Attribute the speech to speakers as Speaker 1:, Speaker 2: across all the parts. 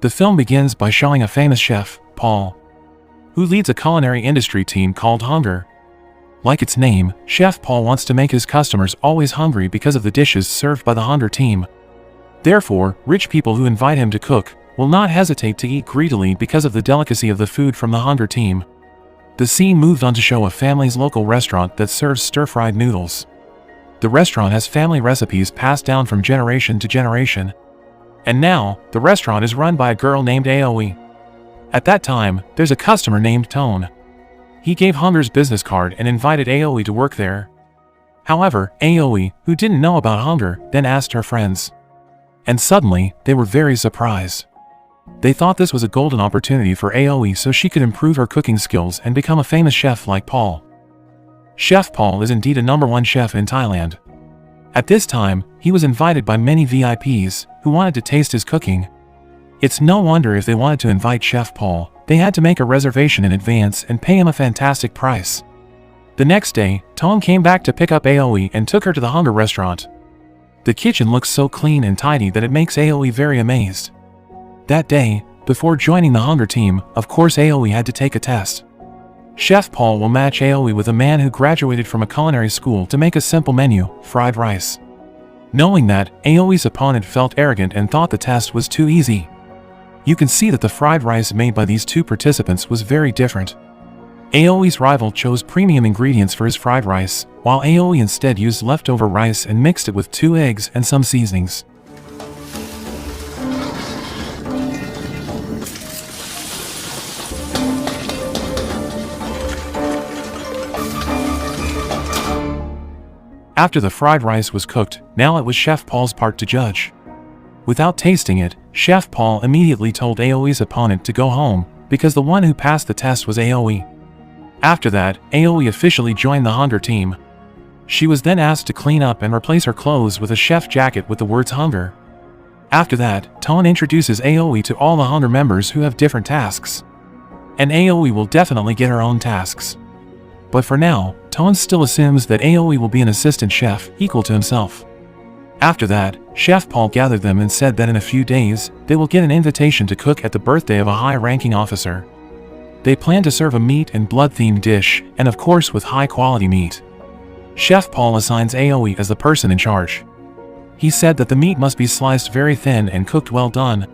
Speaker 1: The film begins by showing a famous chef, Paul, who leads a culinary industry team called Hunger. Like its name, Chef Paul wants to make his customers always hungry because of the dishes served by the Hunger team. Therefore, rich people who invite him to cook will not hesitate to eat greedily because of the delicacy of the food from the Hunger team. The scene moved on to show a family's local restaurant that serves stir-fried noodles. The restaurant has family recipes passed down from generation to generation. And now, the restaurant is run by a girl named Aoi. At that time, there's a customer named Tone. He gave Hunger's business card and invited Aoi to work there. However, Aoi, who didn't know about Hunger, then asked her friends. And suddenly, they were very surprised. They thought this was a golden opportunity for Aoi so she could improve her cooking skills and become a famous chef like Paul. Chef Paul is indeed a #1 chef in Thailand. At this time, he was invited by many VIPs who wanted to taste his cooking. It's no wonder if they wanted to invite Chef Paul, they had to make a reservation in advance and pay him a fantastic price. The next day, Tone came back to pick up Aoi and took her to the Hunger restaurant. The kitchen looks so clean and tidy that it makes Aoi very amazed. That day, before joining the Hunger team, of course Aoi had to take a test. Chef Paul will match Aoi with a man who graduated from a culinary school to make a simple menu, fried rice. Knowing that, Aoi's opponent felt arrogant and thought the test was too easy. You can see that the fried rice made by these two participants was very different. Aoi's rival chose premium ingredients for his fried rice, while Aoi instead used leftover rice and mixed it with 2 eggs and some seasonings. After the fried rice was cooked, now it was Chef Paul's part to judge. Without tasting it, Chef Paul immediately told Aoi's opponent to go home, because the one who passed the test was Aoi. After that, Aoi officially joined the Hunger team. She was then asked to clean up and replace her clothes with a chef jacket with the words Hunger. After that, Tone introduces Aoi to all the Hunger members who have different tasks. And Aoi will definitely get her own tasks. But for now, Tone still assumes that Aoi will be an assistant chef equal to himself. After that, Chef Paul gathered them and said that in a few days, they will get an invitation to cook at the birthday of a high-ranking officer. They plan to serve a meat and blood-themed dish, and of course with high-quality meat. Chef Paul assigns Aoi as the person in charge. He said that the meat must be sliced very thin and cooked well done.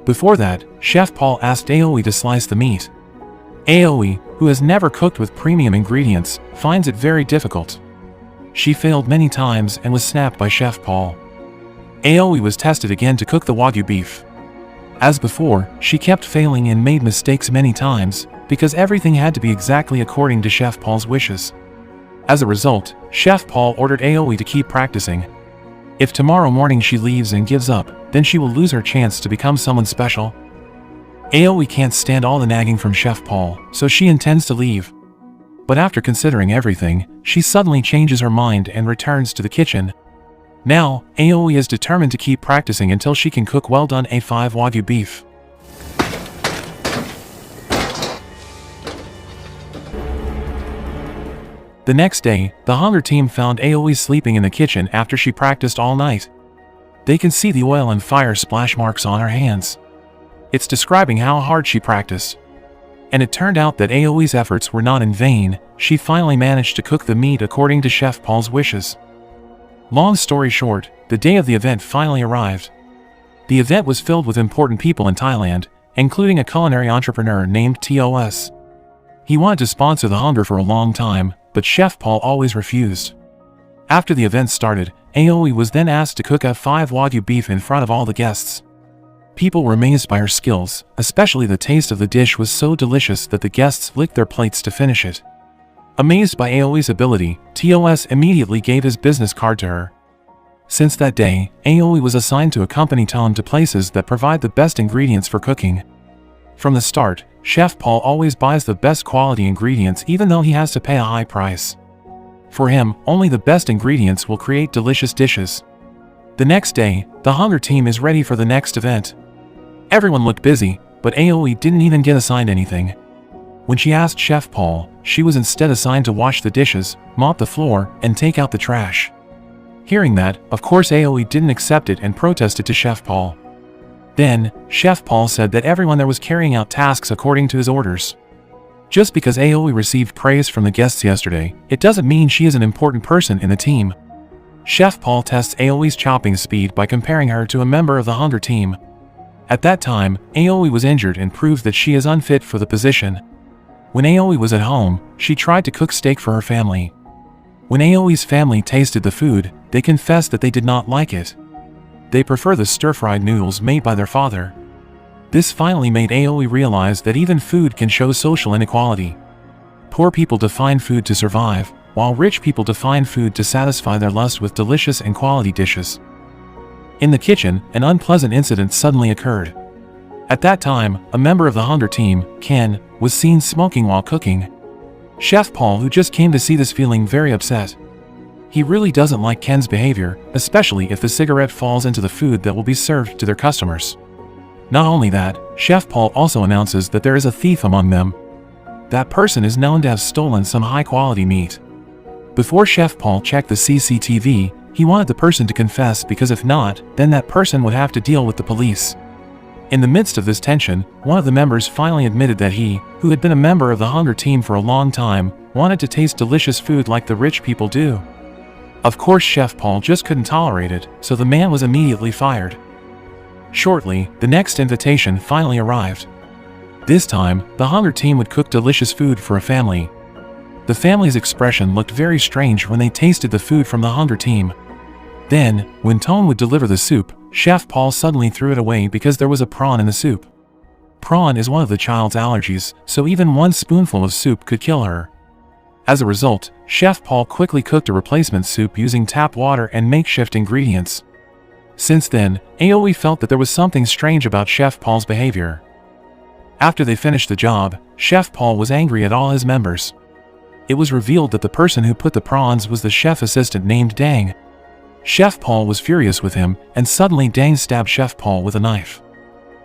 Speaker 1: Before that, Chef Paul asked Aoi to slice the meat. Aoi, who has never cooked with premium ingredients, finds it very difficult. She failed many times and was snapped by Chef Paul. Aoi was tested again to cook the Wagyu beef. As before, she kept failing and made mistakes many times, because everything had to be exactly according to Chef Paul's wishes. As a result, Chef Paul ordered Aoi to keep practicing. If tomorrow morning she leaves and gives up, then she will lose her chance to become someone special. Aoi can't stand all the nagging from Chef Paul, so she intends to leave. But after considering everything, she suddenly changes her mind and returns to the kitchen. Now, Aoi is determined to keep practicing until she can cook well-done A5 Wagyu beef. The next day, the Hunger team found Aoi sleeping in the kitchen after she practiced all night. They can see the oil and fire splash marks on her hands. It's describing how hard she practiced. And it turned out that Aoi's efforts were not in vain. She finally managed to cook the meat according to Chef Paul's wishes. Long story short, the day of the event finally arrived. The event was filled with important people in Thailand, including a culinary entrepreneur named TOS. He wanted to sponsor the Hunger for a long time, but Chef Paul always refused. After the event started, Aoi was then asked to cook A5 Wagyu beef in front of all the guests. People were amazed by her skills, especially the taste of the dish was so delicious that the guests licked their plates to finish it. Amazed by Aoi's ability, TOS immediately gave his business card to her. Since that day, Aoi was assigned to accompany Tone to places that provide the best ingredients for cooking. From the start, Chef Paul always buys the best quality ingredients even though he has to pay a high price. For him, only the best ingredients will create delicious dishes. The next day, the Hunger team is ready for the next event. Everyone looked busy, but Aoi didn't even get assigned anything. When she asked Chef Paul, she was instead assigned to wash the dishes, mop the floor, and take out the trash. Hearing that, of course Aoi didn't accept it and protested to Chef Paul. Then, Chef Paul said that everyone there was carrying out tasks according to his orders. Just because Aoi received praise from the guests yesterday, it doesn't mean she is an important person in the team. Chef Paul tests Aoi's chopping speed by comparing her to a member of the Hunger team. At that time, Aoi was injured and proved that she is unfit for the position. When Aoi was at home, she tried to cook steak for her family. When Aoi's family tasted the food, they confessed that they did not like it. They prefer the stir-fried noodles made by their father. This finally made Aoi realize that even food can show social inequality. Poor people define food to survive, while rich people define food to satisfy their lust with delicious and quality dishes. In the kitchen, an unpleasant incident suddenly occurred. At that time, a member of the Hunger team, Ken, was seen smoking while cooking. Chef Paul, who just came to see this, feeling very upset. He really doesn't like Ken's behavior, especially if the cigarette falls into the food that will be served to their customers. Not only that, Chef Paul also announces that there is a thief among them. That person is known to have stolen some high-quality meat. Before Chef Paul checked the CCTV, he wanted the person to confess, because if not, then that person would have to deal with the police. In the midst of this tension, one of the members finally admitted that he, who had been a member of the Hunger team for a long time, wanted to taste delicious food like the rich people do. Of course, Chef Paul just couldn't tolerate it, so the man was immediately fired. Shortly, the next invitation finally arrived. This time, the Hunger team would cook delicious food for a family. The family's expression looked very strange when they tasted the food from the Hunger team. Then, when Tone would deliver the soup, Chef Paul suddenly threw it away because there was a prawn in the soup. Prawn is one of the child's allergies, so even one spoonful of soup could kill her. As a result, Chef Paul quickly cooked a replacement soup using tap water and makeshift ingredients. Since then, Aoi felt that there was something strange about Chef Paul's behavior. After they finished the job, Chef Paul was angry at all his members. It was revealed that the person who put the prawns was the chef assistant named Dang. Chef Paul was furious with him, and suddenly Dang stabbed Chef Paul with a knife.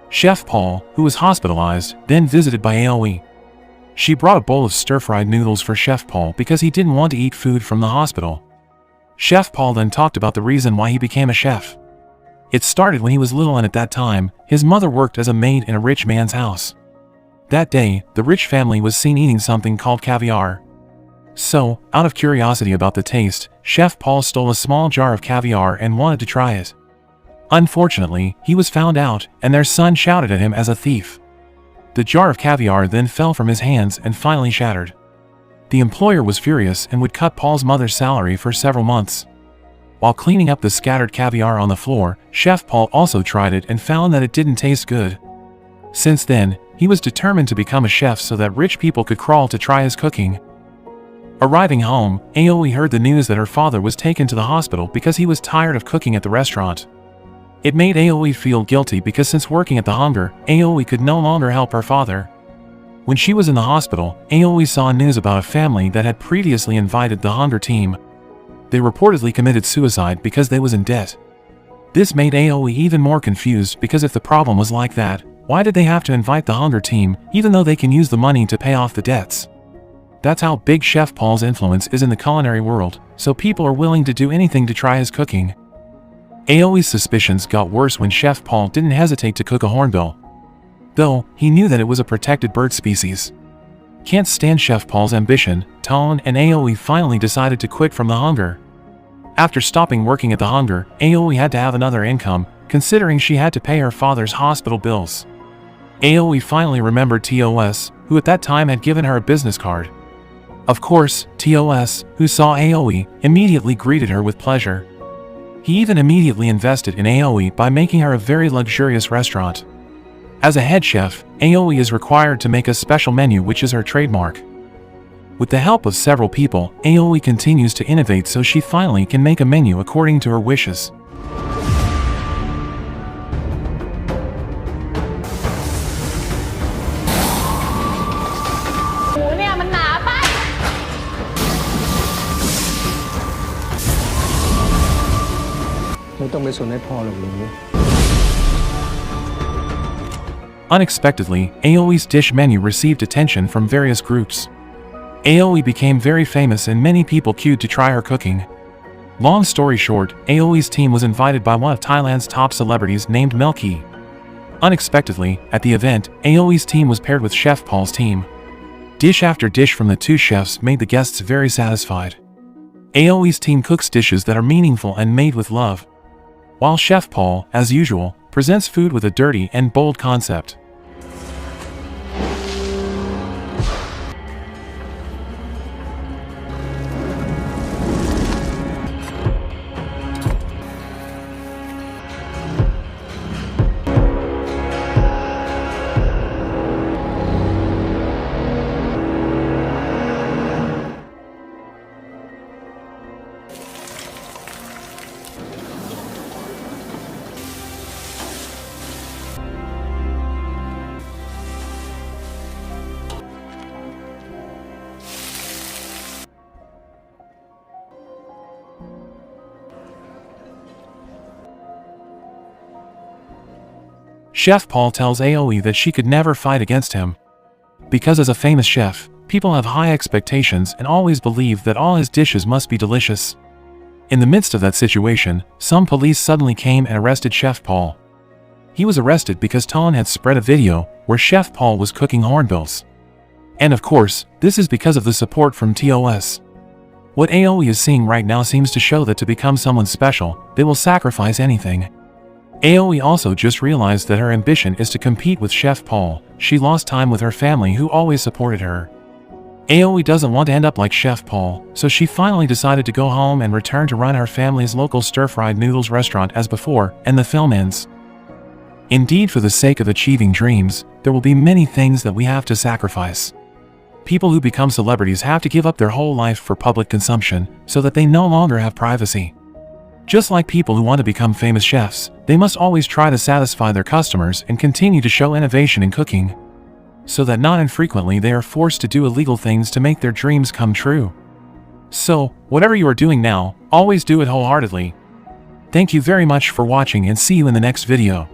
Speaker 1: Chef Paul, who was hospitalized, then visited by Aoi. She brought a bowl of stir-fried noodles for Chef Paul because he didn't want to eat food from the hospital. Chef Paul then talked about the reason why he became a chef. It started when he was little, and at that time, his mother worked as a maid in a rich man's house. That day, the rich family was seen eating something called caviar. So, out of curiosity about the taste, Chef Paul stole a small jar of caviar and wanted to try it. Unfortunately, he was found out, and their son shouted at him as a thief. The jar of caviar then fell from his hands and finally shattered. The employer was furious and would cut Paul's mother's salary for several months. While cleaning up the scattered caviar on the floor, Chef Paul also tried it and found that it didn't taste good. Since then, he was determined to become a chef so that rich people could crawl to try his cooking. Arriving home, Aoi heard the news that her father was taken to the hospital because he was tired of cooking at the restaurant. It made Aoi feel guilty because since working at the Hunger, Aoi could no longer help her father. When she was in the hospital, Aoi saw news about a family that had previously invited the Hunger team. They reportedly committed suicide because they was in debt. This made Aoi even more confused because if the problem was like that, why did they have to invite the Hunger team even though they can use the money to pay off the debts? That's how big Chef Paul's influence is in the culinary world, so people are willing to do anything to try his cooking. Aoi's suspicions got worse when Chef Paul didn't hesitate to cook a hornbill. Though, he knew that it was a protected bird species. Can't stand Chef Paul's ambition, Tone and Aoi finally decided to quit from the Hunger. After stopping working at the Hunger, Aoi had to have another income, considering she had to pay her father's hospital bills. Aoi finally remembered TOS, who at that time had given her a business card. Of course, TOS, who saw Aoi, immediately greeted her with pleasure. He even immediately invested in Aoi by making her a very luxurious restaurant. As a head chef, Aoi is required to make a special menu which is her trademark. With the help of several people, Aoi continues to innovate so she finally can make a menu according to her wishes. Unexpectedly, Aoi's dish menu received attention from various groups. Aoi became very famous and many people queued to try her cooking. Long story short, Aoi's team was invited by one of Thailand's top celebrities named Melky. Unexpectedly, at the event, Aoi's team was paired with Chef Paul's team. Dish after dish from the two chefs made the guests very satisfied. Aoi's team cooks dishes that are meaningful and made with love, while Chef Paul, as usual, presents food with a dirty and bold concept. Chef Paul tells Aoi that she could never fight against him, because as a famous chef, people have high expectations and always believe that all his dishes must be delicious. In the midst of that situation, some police suddenly came and arrested Chef Paul. He was arrested because Thailand had spread a video where Chef Paul was cooking hornbills. And of course, this is because of the support from TOS. What Aoi is seeing right now seems to show that to become someone special, they will sacrifice anything. Aoi also just realized that her ambition is to compete with Chef Paul. She lost time with her family who always supported her. Aoi doesn't want to end up like Chef Paul, so she finally decided to go home and return to run her family's local stir-fried noodles restaurant as before, and the film ends. Indeed, for the sake of achieving dreams, there will be many things that we have to sacrifice. People who become celebrities have to give up their whole life for public consumption, so that they no longer have privacy. Just like people who want to become famous chefs, they must always try to satisfy their customers and continue to show innovation in cooking, so that not infrequently they are forced to do illegal things to make their dreams come true. So, whatever you are doing now, always do it wholeheartedly. Thank you very much for watching and see you in the next video.